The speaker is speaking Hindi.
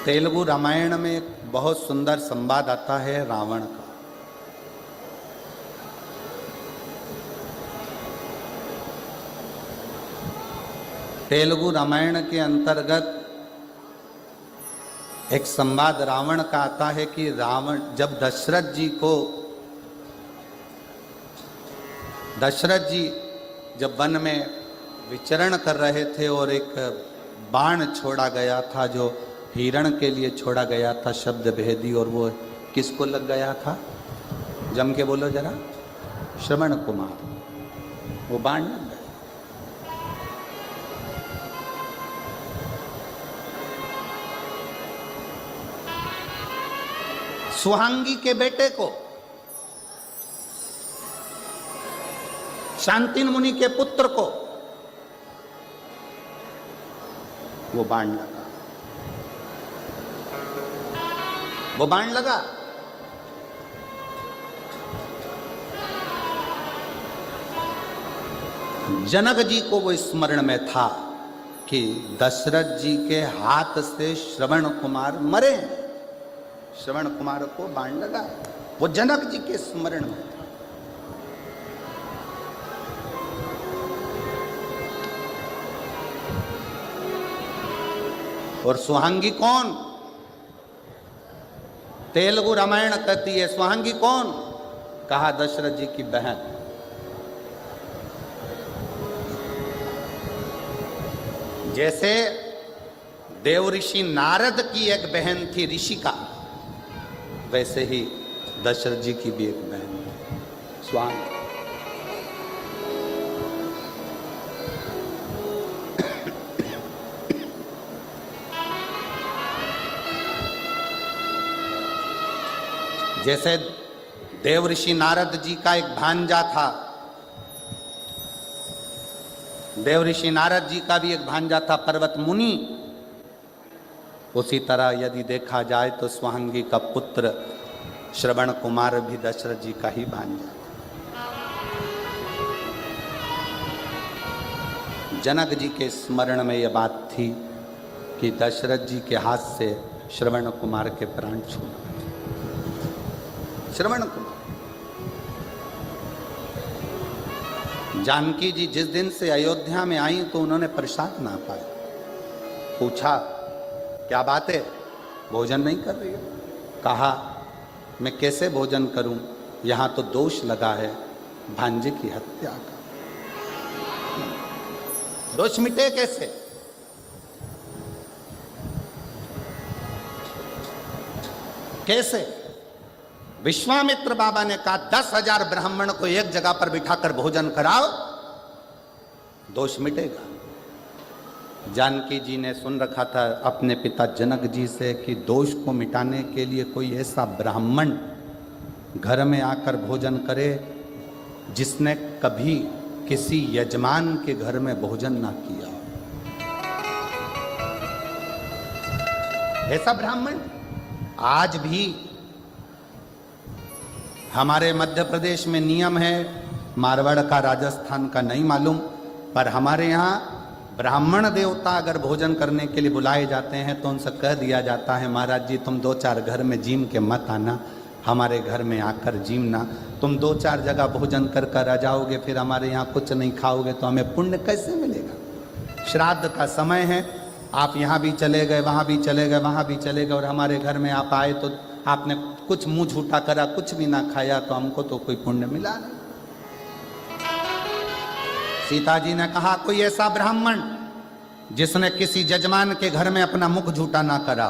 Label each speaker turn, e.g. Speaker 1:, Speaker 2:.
Speaker 1: तेलुगु रामायण में एक बहुत सुंदर संवाद आता है रावण का। तेलुगु रामायण के अंतर्गत एक संवाद रावण का आता है कि रावण जब दशरथ जी जब वन में विचरण कर रहे थे और एक बाण छोड़ा गया था जो हिरण के लिए छोड़ा गया था, शब्द भेदी, और वो किसको लग गया था? जम के बोलो जरा। श्रवण कुमार। वो बाण लग गया। सुहांगी के बेटे को, शांतिन मुनि के पुत्र को वो बाण लगा। वो बाण लगा। जनक जी को वो स्मरण में था कि दशरथ जी के हाथ से श्रवण कुमार मरे। श्रवण कुमार को बाण लगा। वो जनक जी के स्मरण में था। और सुहांगी कौन? तेलुगु रामायण कहती है सुहांगी कौन? कहा दशरथ जी की बहन। जैसे देव ऋषि नारद की एक बहन थी ऋषिका, वैसे ही दशरथ जी की भी एक बहन थी सुहांगी। जैसे देव ऋषि नारद जी का एक भांजा था, देव ऋषि नारद जी का भी एक भांजा था पर्वत मुनि, उसी तरह यदि देखा जाए तो सुहांगी का पुत्र श्रवण कुमार भी दशरथ जी का ही भांजा। जनक जी के स्मरण में यह बात थी कि दशरथ जी के हाथ से श्रवण कुमार के प्राण छूट। श्रवण कुमार। जानकी जी जिस दिन से अयोध्या में आई तो उन्होंने प्रसाद ना पाया। पूछा क्या बात है, भोजन नहीं कर रही हो? कहा मैं कैसे भोजन करूं, यहां तो दोष लगा है भांजे की हत्या का। दोष मिटे कैसे? कैसे? विश्वामित्र बाबा ने कहा 10,000 ब्राह्मण को एक जगह पर बिठाकर भोजन कराओ, दोष मिटेगा। जानकी जी ने सुन रखा था अपने पिता जनक जी से कि दोष को मिटाने के लिए कोई ऐसा ब्राह्मण घर में आकर भोजन करे जिसने कभी किसी यजमान के घर में भोजन ना किया। ऐसा ब्राह्मण आज भी हमारे मध्य प्रदेश में नियम है, मारवाड़ का राजस्थान का नहीं मालूम, पर हमारे यहाँ ब्राह्मण देवता अगर भोजन करने के लिए बुलाए जाते हैं तो उनसे कह दिया जाता है महाराज जी तुम 2-4 घर में जीम के मत आना, हमारे घर में आकर जीमना। तुम 2-4 जगह भोजन कर कर आ जाओगे, फिर हमारे यहाँ कुछ नहीं खाओगे तो हमें पुण्य कैसे मिलेगा? श्राद्ध का समय है, आप यहाँ भी चले गए, वहाँ भी चले गए, वहाँ भी चले गए, और हमारे घर में आप आए तो आपने कुछ मुंह झूठा करा, कुछ भी ना खाया, तो हमको तो कोई पुण्य मिला नहीं। सीता जी ने कहा कोई ऐसा ब्राह्मण जिसने किसी जजमान के घर में अपना मुख झूठा ना करा,